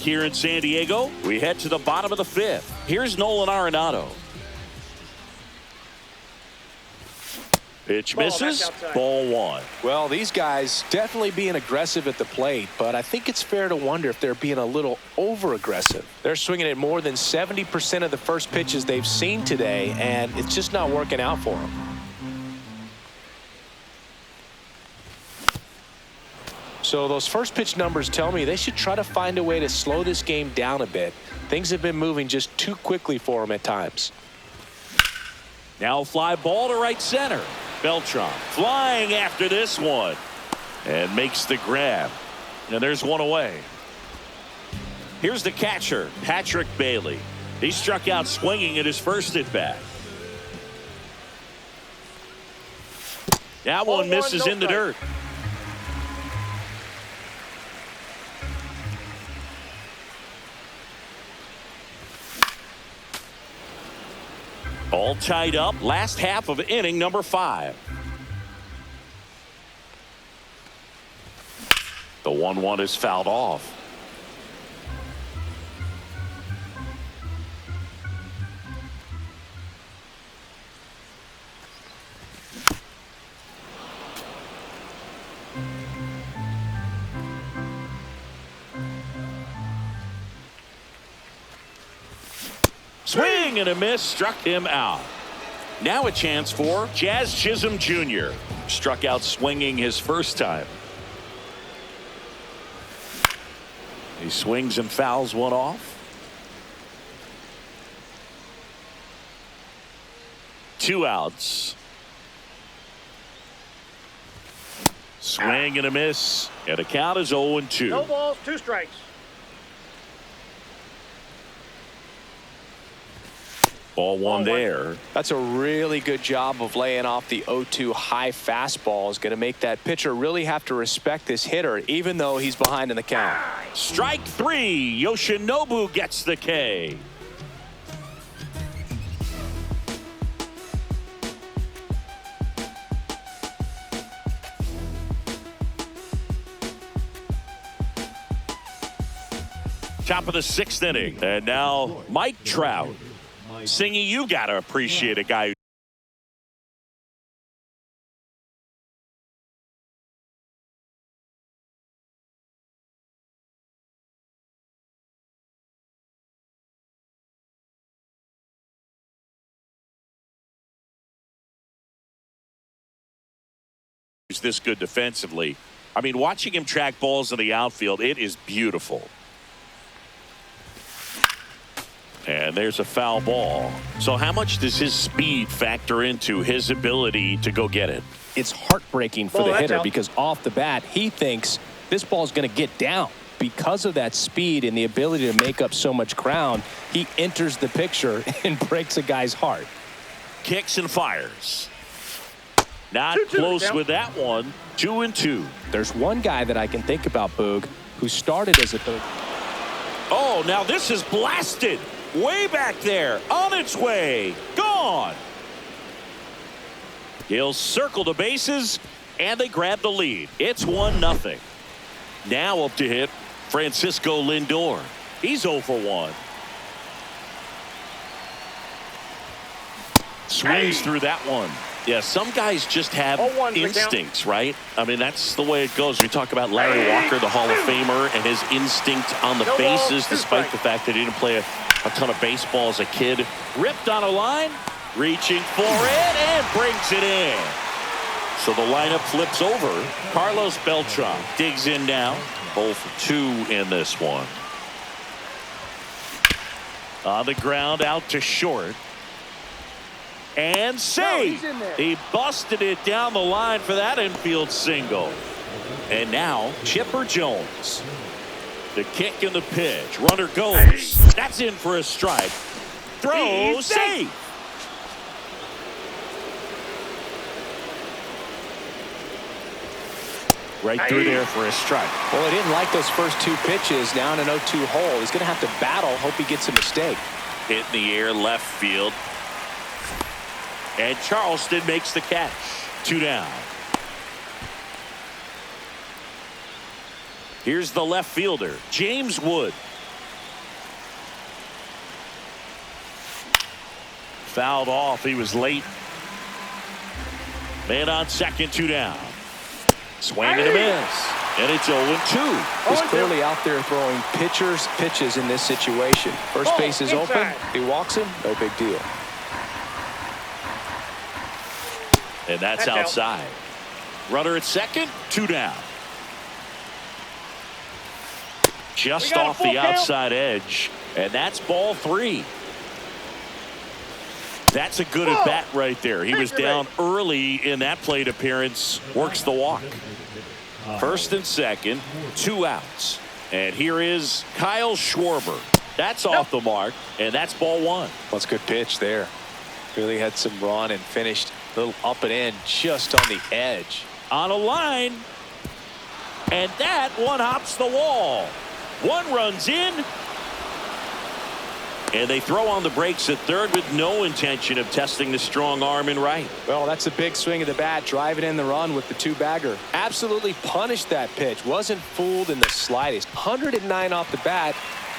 here in San Diego. We head to the bottom of the fifth. Here's Nolan Arenado. Pitch misses. Ball one. Well, these guys definitely being aggressive at the plate, but I think it's fair to wonder if they're being a little over-aggressive. They're swinging at more than 70% of the first pitches they've seen today, and it's just not working out for them. So those first pitch numbers tell me they should try to find a way to slow this game down a bit. Things have been moving just too quickly for them at times. Now fly ball to right center. Beltran flying after this one and makes the grab. And there's one away. Here's the catcher, Patrick Bailey. He struck out swinging at his first at bat. That one misses in the dirt. All tied up. Last half of inning number 5. The 1-1 is fouled off. Swing and a miss, struck him out. Now a chance for Jazz Chisholm Jr. Struck out swinging his first time. He swings and fouls one off. 2 outs. Swing and a miss, and the count is 0-2. No balls, 2 strikes. Ball one there. That's a really good job of laying off the 0-2 high fastball. Is going to make that pitcher really have to respect this hitter, even though he's behind in the count. Strike 3. Yoshinobu gets the K. Top of the 6th inning. And now Mike Trout. Singy, you got to appreciate a guy. Who's this good defensively. I mean, watching him track balls in the outfield, it is beautiful. And there's a foul ball. So how much does his speed factor into his ability to go get it? It's heartbreaking for the hitter because off the bat, he thinks this ball's going to get down. Because of that speed and the ability to make up so much ground, he enters the picture and breaks a guy's heart. Kicks and fires. Not close with that one. 2-2. There's one guy that I can think about, Boog, who started as a third. Oh, now this is blasted. Way back there, on its way, gone. He'll circle the bases, and they grab the lead. It's 1-0. Now up to hit Francisco Lindor. He's 0 for 1. Swings through that one. Yeah, some guys just have instincts, right? I mean, that's the way it goes. We talk about Larry Walker, the Hall of Famer, and his instinct on the bases, despite the fact that he didn't play a ton of baseball as a kid. Ripped on a line, reaching for it, and brings it in. So the lineup flips over. Carlos Beltran digs in now. 0 for 2 in this one. On the ground, out to short. And safe. He busted it down the line for that infield single. And now Chipper Jones. The kick and the pitch. Runner goes. That's in for a strike. Throw safe. Right through there for a strike. Well, he didn't like those first 2 pitches. Now in an 0-2 hole. He's going to have to battle. Hope he gets a mistake. Hit in the air, left field. And Charleston makes the catch. 2 down. Here's the left fielder, James Wood. fouled off. He was late. Man on second, 2 down. Swing and a miss. And it's 0-2. He's clearly out there throwing pitches in this situation. First base is open. He walks him, no big deal. And that's outside. Runner at second, 2 down. Just off the outside edge. And that's ball 3. That's a good at bat right there. He was down early in that plate appearance. Works the walk. First and second, 2 outs. And here is Kyle Schwarber. That's off the mark, and that's ball 1. That's a good pitch there. Really had some run and finished a little up and in just on the edge. On a line, and that one hops the wall. 1 runs in, and they throw on the brakes at third with no intention of testing the strong arm in right. Well, that's a big swing of the bat, driving in the run with the 2-bagger. Absolutely punished that pitch. Wasn't fooled in the slightest. 109 off the bat.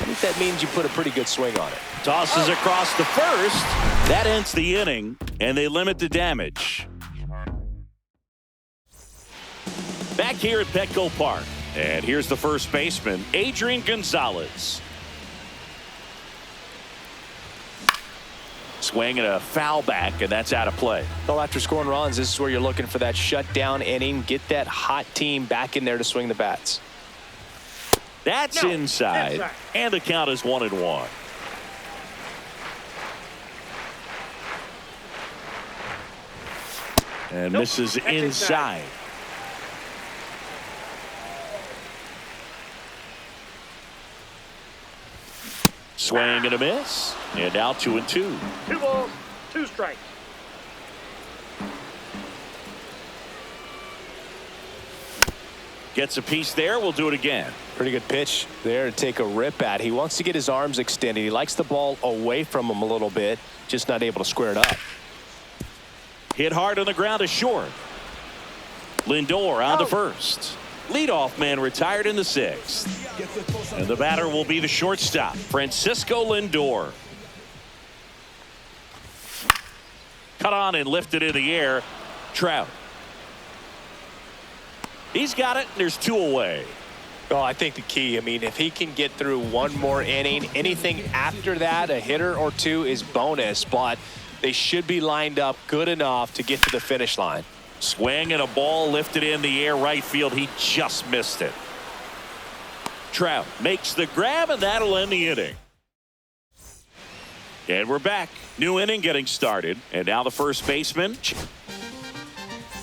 I think that means you put a pretty good swing on it. Tosses across the first. That ends the inning, and they limit the damage. Back here at Petco Park. And here's the first baseman, Adrian Gonzalez. Swing and a foul back, and that's out of play. Well, after scoring runs, this is where you're looking for that shutdown inning. Get that hot team back in there to swing the bats. That's inside. And the count is 1-1. And misses inside. Swing and a miss. And now 2-2. 2 balls, 2 strikes. Gets a piece there. We'll do it again. Pretty good pitch there to take a rip at. He wants to get his arms extended. He likes the ball away from him a little bit. Just not able to square it up. Hit hard on the ground to short. Lindor on the first. Leadoff man retired in the 6th. And the batter will be the shortstop, Francisco Lindor. Cut on and lifted in the air. Trout. He's got it. There's 2 away. Well, I think the key, if he can get through 1 more inning, anything after that, a hitter or 2 is bonus, but they should be lined up good enough to get to the finish line. Swing and a ball lifted in the air right field. He just missed it. Trout makes the grab, and that'll end the inning. And we're back. New inning getting started. And now the first baseman.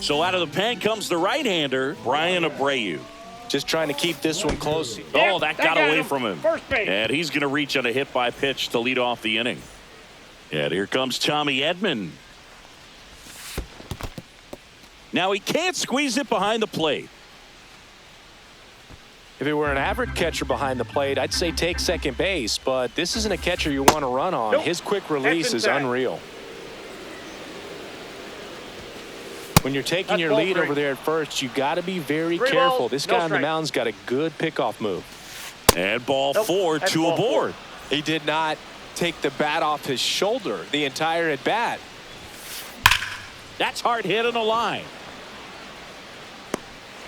So out of the pen comes the right-hander, Brian Abreu. Just trying to keep this one close. Oh, that got away from him. First base. And he's going to reach on a hit by pitch to lead off the inning. And here comes Tommy Edman. Now he can't squeeze it behind the plate. If it were an average catcher behind the plate, I'd say take second base, but this isn't a catcher you want to run on. Nope. His quick release is unreal. When you're taking your lead over there at first, you got to be very careful. This guy on the mound's got a good pickoff move. And ball 4, 2 aboard. He did not take the bat off his shoulder the entire at bat. That's hard hit on the line.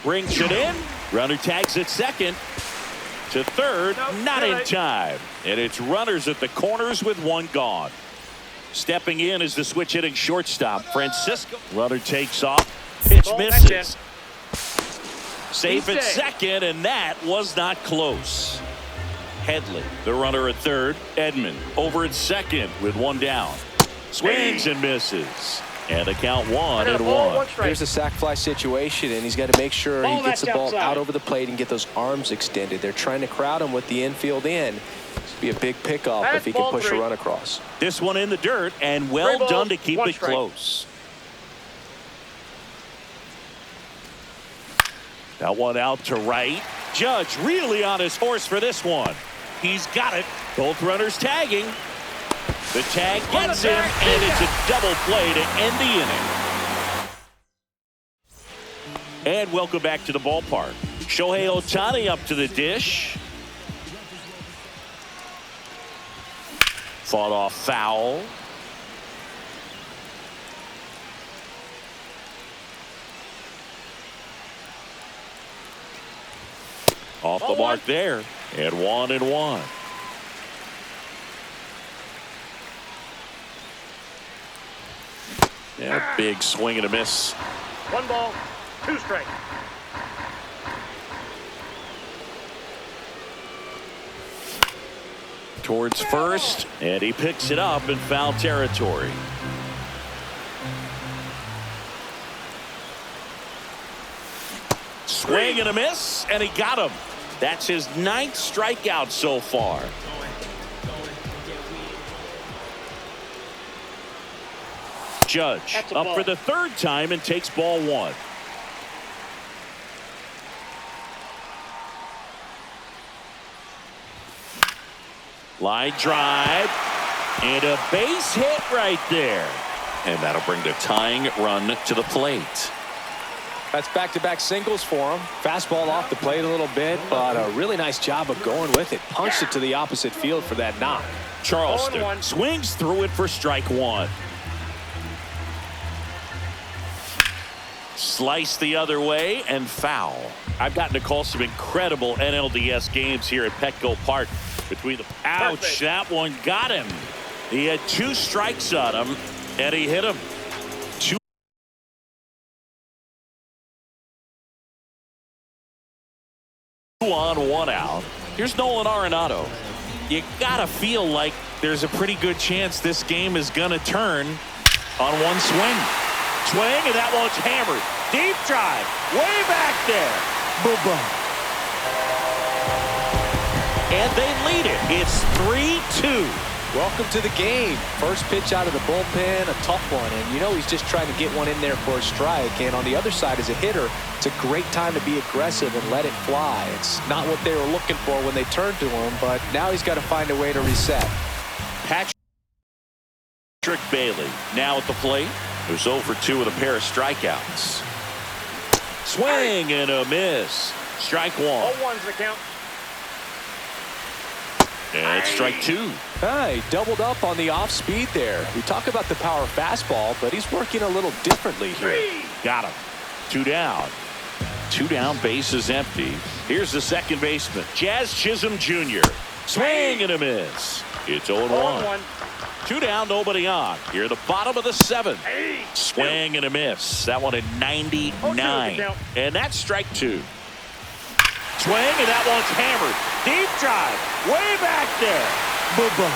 Brings it in. Runner tags at second. To third, not in time. And it's runners at the corners with 1 gone. Stepping in is the switch hitting shortstop, Francisco. Runner takes off. Pitch misses. Safe at second, and that was not close. Headley, the runner at third. Edman over at second with 1 down. Swings and misses. And the count 1-1. Here's a sac fly situation, and he's got to make sure he gets the ball out over the plate and get those arms extended. They're trying to crowd him with the infield in. This would be a big pickoff if he can push a run across. This one in the dirt, and well done to keep it close. That one out to right. Judge really on his horse for this one. He's got it. Both runners tagging. The tag gets him, and it's a double play to end the inning. And welcome back to the ballpark. Shohei Ohtani up to the dish. Fought off foul. Off the mark there. And 1-1. Yeah, big swing and a miss. 1 ball, 2 strikes. Towards first, and he picks it up in foul territory. Swing and a miss, and he got him. That's his 9th strikeout so far. Judge up for the 3rd time and takes ball 1. Line drive and a base hit right there, and that'll bring the tying run to the plate. That's back-to-back singles for him. Fastball off the plate a little bit, but a really nice job of going with it. Punched it to the opposite field for that knock. Charleston swings through it for strike 1. Slice the other way and foul. I've gotten to call some incredible NLDS games here at Petco Park. Between the ouch, that one got him. He had 2 strikes on him, and he hit him. 2 on, 1 out. Here's Nolan Arenado. You gotta feel like there's a pretty good chance this game is gonna turn on one swing. Swing, and that one's hammered. Deep drive, way back there. Boom. And they lead it. It's 3-2. Welcome to the game. First pitch out of the bullpen, a tough one. And you know he's just trying to get one in there for a strike. And on the other side, as a hitter, it's a great time to be aggressive and let it fly. It's not what they were looking for when they turned to him, but now he's got to find a way to reset. Patrick Bailey now at the plate. Who's 0 for 2 with a pair of strikeouts. Swing and a miss. Strike 1. 0-1's the count. And it's strike 2. He doubled up on the off speed there. We talk about the power fastball, but he's working a little differently here. Got him. 2 down. 2 down, base is empty. Here's the second baseman, Jazz Chisholm Jr. Swing and a miss. It's 0-1. 2 down, nobody on. Here at the bottom of the 7th. Swing and a miss. That one at 99. And that's strike 2. Swing, and that one's hammered. Deep drive, way back there. Boom.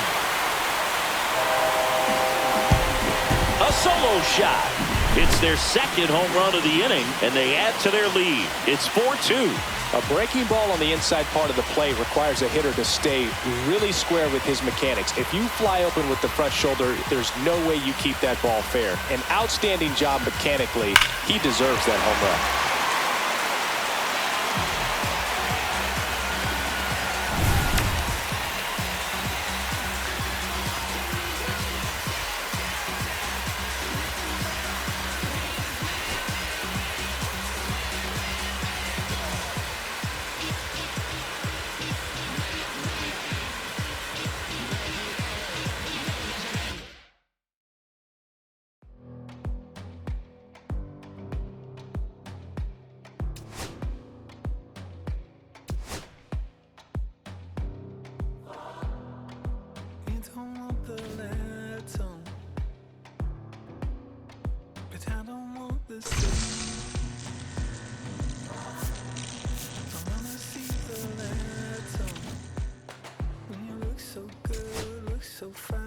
A solo shot. It's their 2nd home run of the inning, and they add to their lead. It's 4-2. A breaking ball on the inside part of the plate requires a hitter to stay really square with his mechanics. If you fly open with the front shoulder, there's no way you keep that ball fair. An outstanding job mechanically. He deserves that home run. So fine.